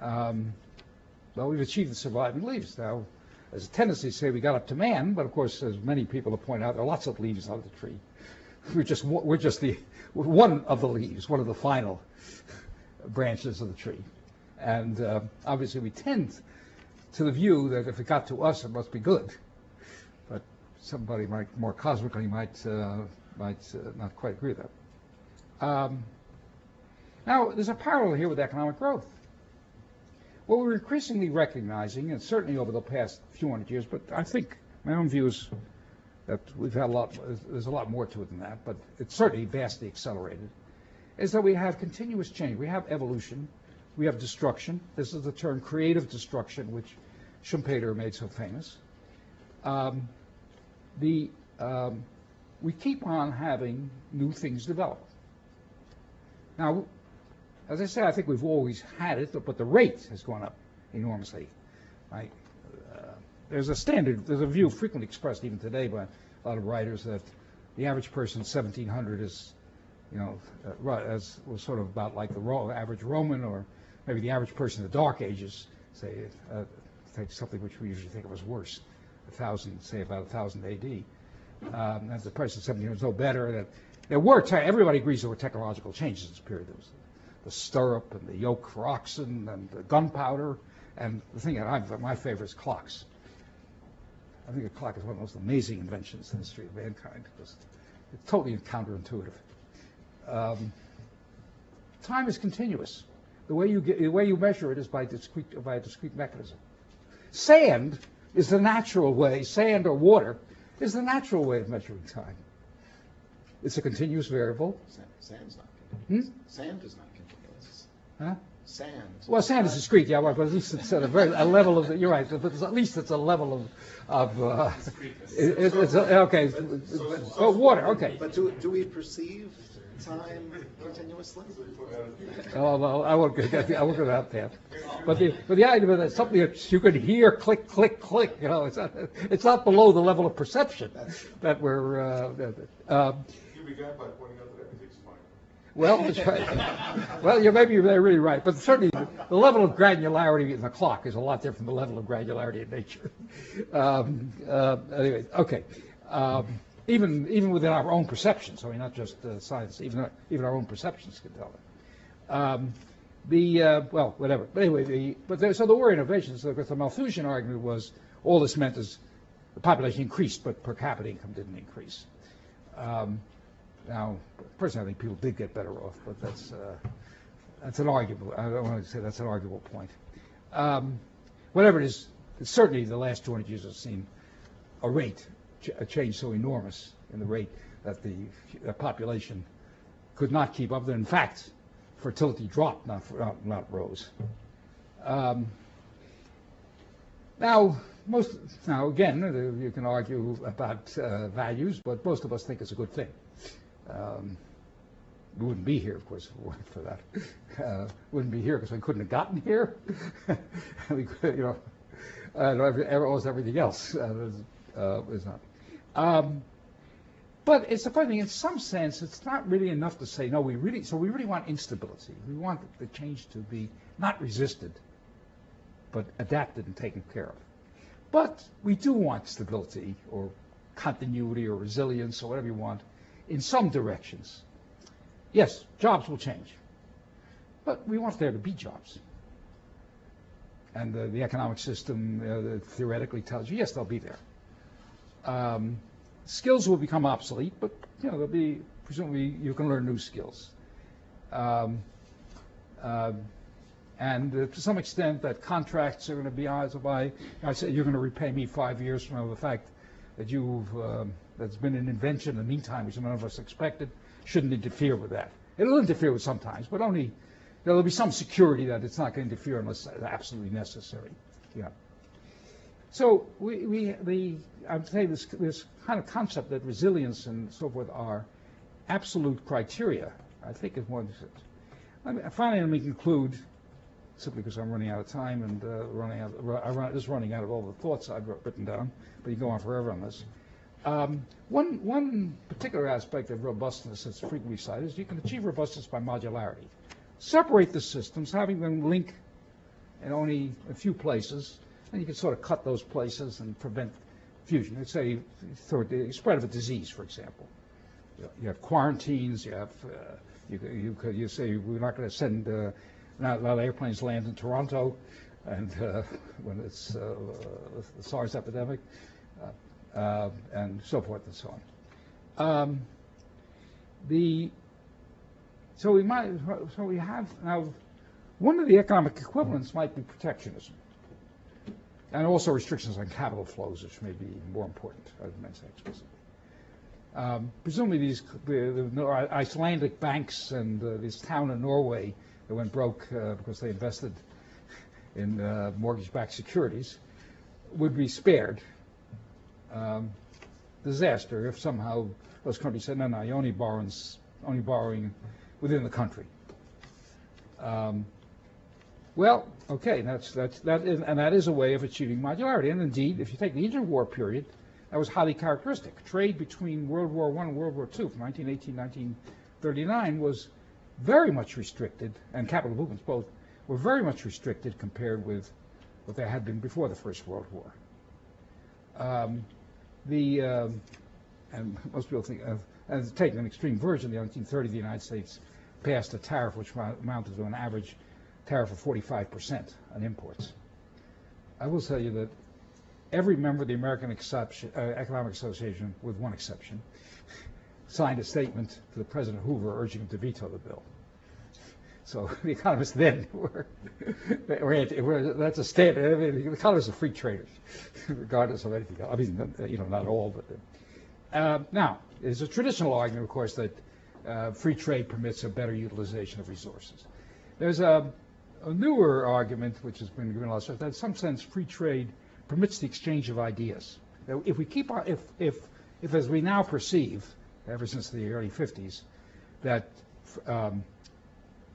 Well, we've achieved the surviving leaves. Now, there's a tendency to say we got up to man, but of course, as many people have pointed out, there are lots of leaves on the tree. We're just one of the leaves, one of the final branches of the tree. And obviously, we tend to the view that if it got to us, it must be good. But somebody more cosmically might not quite agree with that. Now, there's a parallel here with economic growth. What we're increasingly recognizing, and certainly over the past few hundred years, but I think my own view is that there's a lot more to it than that, but it's certainly vastly accelerated, is that we have continuous change. We have evolution. We have destruction. This is the term creative destruction, which Schumpeter made so famous. We keep on having new things develop. Now, as I said, I think we've always had it, but the rate has gone up enormously. Right? There's a view frequently expressed even today by a lot of writers that the average person in 1700 is, as was sort of about like the average Roman, or maybe the average person in the Dark Ages, say, take something which we usually think of as worse, about 1000 AD. As the person in 1700 was no better. Everybody agrees there were technological changes in this period. There was the stirrup and the yoke for oxen and the gunpowder, and the thing that my favorite is clocks. I think a clock is one of the most amazing inventions in the history of mankind because it's totally counterintuitive. Time is continuous. The way you measure it is by a discrete mechanism. Sand is the natural way. Sand or water is the natural way of measuring time. It's a continuous variable. Sand's not continuous. Sand is not continuous. Huh? Sand. Well, sand is discrete, yeah, but at least it's at a level of, you're right, but at least it's a level of okay, water, okay. But do we perceive time continuously? Oh, well, I won't go that path. But the idea that something that you could hear click, click, click, it's not below the level of perception that we're. You began by pointing out that everything's fine. Well, that's right. Well, you're really right. But certainly the level of granularity in the clock is a lot different from the level of granularity in nature. Anyway, okay. Even within our own perceptions, I mean, not just science, even our own perceptions can tell it. Well, whatever. But anyway, so there were innovations. So the Malthusian argument was all this meant is the population increased, but per capita income didn't increase. Now, personally, I think people did get better off, but that's an arguable. I don't want to say that's an arguable point. Whatever it is, certainly the last 200 years have seen a change so enormous in the rate that the population could not keep up. That in fact, fertility dropped, not rose. Now again, you can argue about values, but most of us think it's a good thing. We wouldn't be here, of course, if it weren't for that. Wouldn't be here because we couldn't have gotten here. We could, almost everything else is not. But it's a funny thing. In some sense, it's not really enough to say no. We really want instability. We want the change to be not resisted, but adapted and taken care of. But we do want stability or continuity or resilience or whatever you want in some directions. Yes, jobs will change, but we want there to be jobs. And the economic system theoretically tells you, yes, they'll be there. Skills will become obsolete, but there'll be, presumably you can learn new skills. And to some extent, that contracts are going to be I say you're going to repay me 5 years from now. The fact that that's been an invention in the meantime, which none of us expected, shouldn't interfere with that. It'll interfere with sometimes, but only there'll be some security that it's not going to interfere unless it's absolutely necessary. Yeah. So I'm saying this kind of concept that resilience and so forth are absolute criteria, I think is one. Finally, let me conclude simply because I'm running out of time and just running out of all the thoughts I've written down, but you can go on forever on this. One particular aspect of robustness that's frequently cited is you can achieve robustness by modularity. Separate the systems, having them link in only a few places, and you can sort of cut those places and prevent fusion. Let's say the spread of a disease, for example. You have quarantines, you have, you say we're not going to send, not a lot of airplanes land in Toronto, and when it's the SARS epidemic, and so forth and so on. So we have now, one of the economic equivalents might be protectionism, and also restrictions on capital flows, which may be more important, as I mentioned explicitly. Presumably the Icelandic banks and this town in Norway that went broke because they invested in mortgage-backed securities would be spared disaster if somehow those countries said, no, you're only borrowing within the country. Well, okay, that is a way of achieving modularity. And indeed, if you take the interwar period, that was highly characteristic. Trade between World War I and World War II from 1918 to 1939 was very much restricted, and capital movements both were very much restricted compared with what they had been before the First World War. And most people think, and taking an extreme version, in 1930 the United States passed a tariff which amounted to an average tariff of 45% on imports. I will tell you that every member of the American Economic Association, with one exception, signed a statement to the President Hoover urging him to veto the bill. So the economists then were that's a standard. I mean, the economists are free traders, regardless of anything else. I mean, not all, but now there's a traditional argument, of course, that free trade permits a better utilization of resources. There's a newer argument, which has been given a lot of stress, that in some sense free trade permits the exchange of ideas. If we keep on, if as we now perceive, ever since the early 50s, that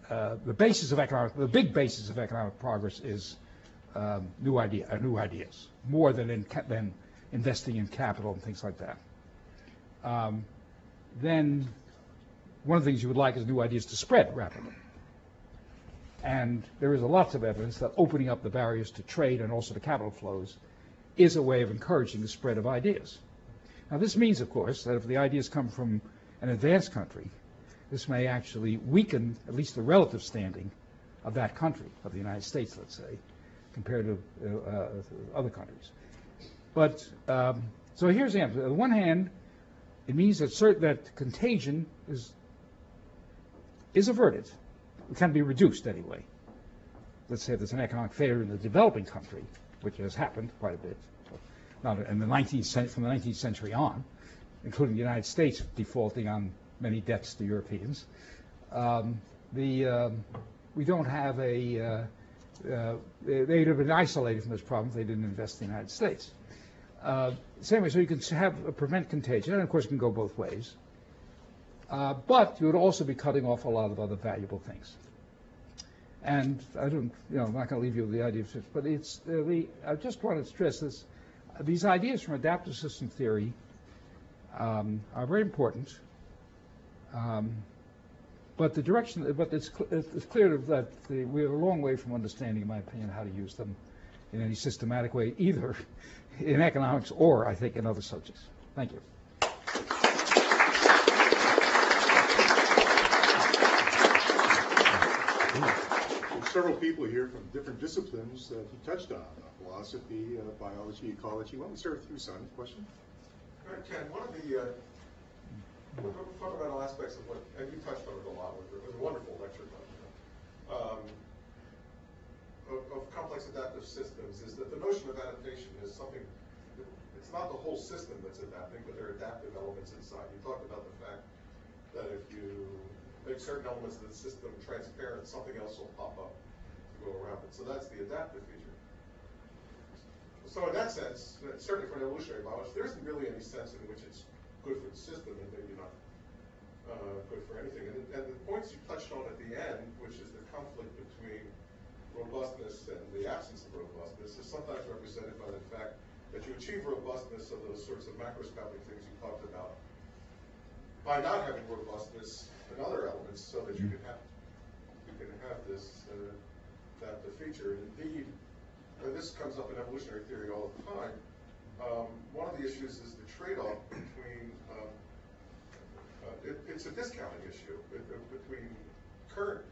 the big basis of economic progress is new ideas, more than investing in capital and things like that. Then one of the things you would like is new ideas to spread rapidly. And there is lots of evidence that opening up the barriers to trade and also to capital flows is a way of encouraging the spread of ideas. Now this means, of course, that if the ideas come from an advanced country, this may actually weaken at least the relative standing of that country, of the United States, let's say, compared to other countries. But so here's the answer. On the one hand, it means that contagion is averted. It can be reduced anyway. Let's say there's an economic failure in the developing country, which has happened quite a bit, not in the 19th century, from the 19th century on, including the United States defaulting on many debts to Europeans. We don't have they'd have been isolated from this problem if they didn't invest in the United States. Same way, so you can prevent contagion, and of course it can go both ways. But you would also be cutting off a lot of other valuable things. And I'm not going to leave you with the idea of this, but I just want to stress this. These ideas from adaptive system theory are very important. But it's clear that we're a long way from understanding, in my opinion, how to use them in any systematic way, either in economics or, I think, in other subjects. Thank you. Several people here from different disciplines that he touched on, philosophy, biology, ecology. Why don't we start with you, son? Question? Ken, one of the fundamental aspects of what, and you touched on it a lot, it was a wonderful lecture, of complex adaptive systems is that the notion of adaptation is something, it's not the whole system that's adapting, but there are adaptive elements inside. You talked about the fact that if you make certain elements of the system transparent, something else will pop up to go around it. So that's the adaptive feature. So in that sense, certainly for an evolutionary biologist, there isn't really any sense in which it's good for the system and maybe not good for anything. And the points you touched on at the end, which is the conflict between robustness and the absence of robustness is sometimes represented by the fact that you achieve robustness of those sorts of macroscopic things you talked about by not having robustness in other elements, so that you can have this adaptive feature. And indeed, this comes up in evolutionary theory all the time. One of the issues is the trade-off between it's a discounting issue between current,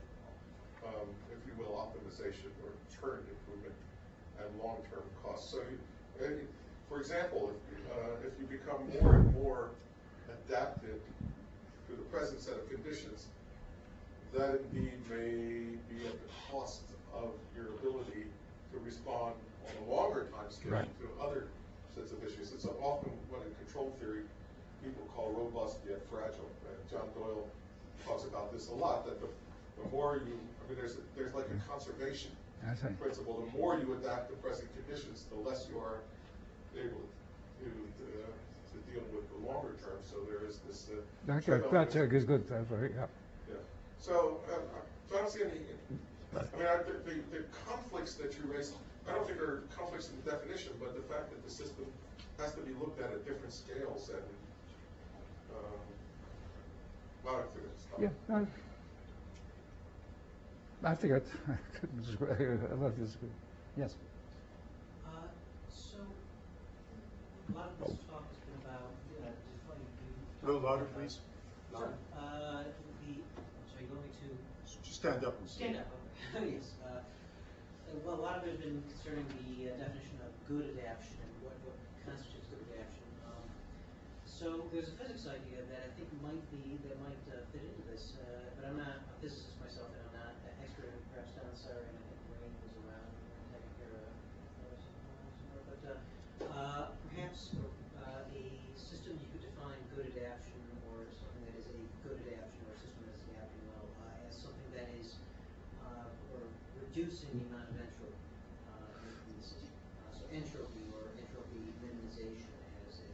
if you will, optimization or current improvement and long-term costs. So, for example, if you become more and more adapted to the present set of conditions, that indeed may be at the cost of your ability to respond on a longer time scale to other sets of issues. It's often what in control theory people call robust yet fragile. John Doyle talks about this a lot, that the more you, there's like a conservation principle. The more you adapt to present conditions, the less you are able to deal with the longer term. So there is this. That's good. That's right. Yeah. Yeah. So I don't see any. The conflicts that you raise, I don't think are conflicts in the definition, but the fact that the system has to be looked at different scales and. Yeah. I think I couldn't disagree. I love this. Yes. So a lot of this talk has been about defining. A little louder, please. Sure. I'm sorry, you want me to Just stand up and stand up? Okay. Yes. Well, a lot of it has been concerning the definition of good adaptation and what constitutes good adaptation. So there's a physics idea that I think might fit into this, but I'm not a physicist myself, and I'm not an expert. Perhaps Don Sorry, and I think Rain was around and taking care of somewhere. But perhaps a system you could define good adaptation, or something that is a good adaptation, or a system that is adapting well, as something that is or reducing the amount of entropy in the system. So entropy or entropy minimization as a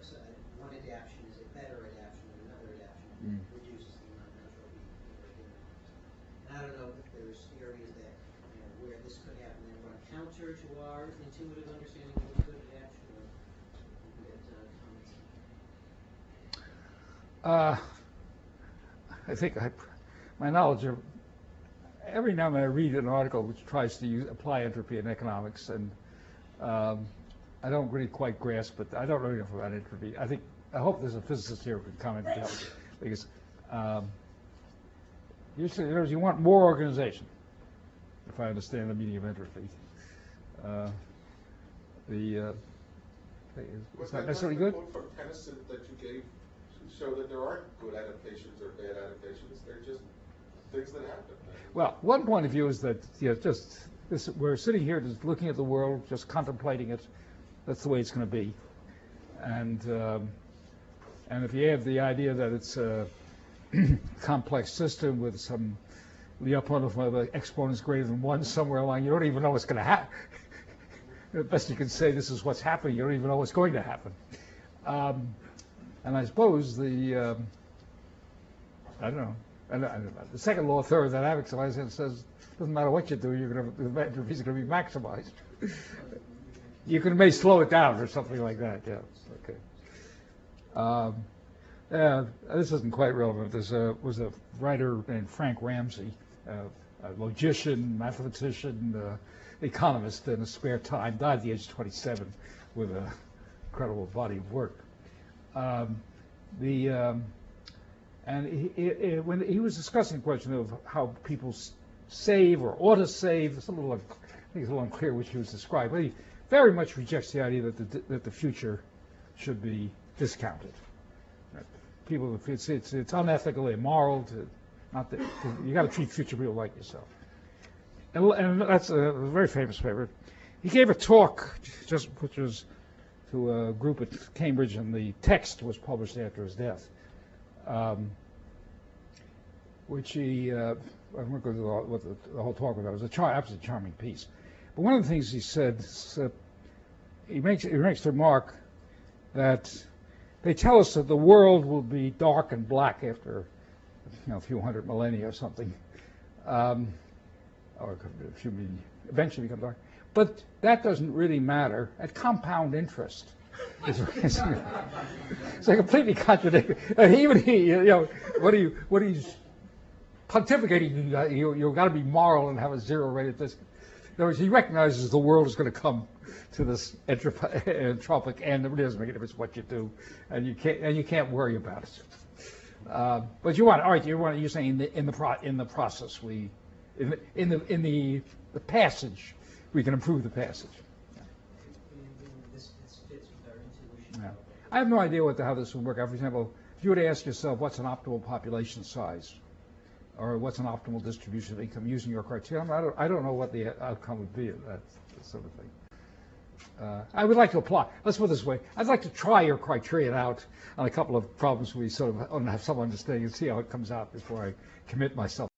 so one adaptation is a better adaptation than another adaptation. Reduces the amount of entropy. And I don't know if there's areas that where this could happen that run counter to our intuitive understanding of what good adaptation, or you can get comments. I think my knowledge of every now and then I read an article which tries to apply entropy in economics, and I don't really quite grasp it. I don't know enough about entropy. I hope there's a physicist here who can comment to help, because you want more organization, if I understand the meaning of entropy. It's not necessarily good. Was that quote from Tennyson that you gave to show that there aren't good adaptations or bad adaptations? They're just things that happen. Well, one point of view is that we're sitting here just looking at the world, just contemplating it. That's the way it's going to be. And if you have the idea that it's a complex system with the upper of exponents greater than 1 somewhere along, you don't even know what's going to happen. The best you can say, this is what's happening. You don't even know what's going to happen. And I suppose I don't know. And the second law of thermodynamics says, doesn't matter what you do, the entropy is going to be maximized. You may slow it down or something like that. Yeah. Okay. This isn't quite relevant. There was a writer named Frank Ramsey, a logician, mathematician, economist in his spare time, died at the age of 27 with an incredible body of work. When he was discussing the question of how people save or ought to save, I think it's a little unclear which he was describing, but he very much rejects the idea that the future should be discounted. Right? People, it's unethical, immoral you got to treat future people like yourself. And that's a very famous paper. He gave a talk which was to a group at Cambridge, and the text was published after his death. Which he, I won't go through what the whole talk about. It was absolutely charming piece. But one of the things he said, he makes the remark that they tell us that the world will be dark and black after a few hundred millennia or something. or eventually become dark. But that doesn't really matter. At compound interest, it's completely contradictory. Even he, what he's pontificating, you've got to be moral and have a zero rate at this. In other words, he recognizes the world is going to come to this entropic end. It really doesn't make a difference what you do, and you can't worry about it. But you're saying in the process in the passage we can improve the passage. This fits with our intuition. Yeah. I have no idea how this would work out. For example, if you were to ask yourself what's an optimal population size, or what's an optimal distribution of income using your criterion, I don't know what the outcome would be of that sort of thing. I would like to apply. Let's put it this way. I'd like to try your criterion out on a couple of problems we sort of have some understanding and see how it comes out before I commit myself.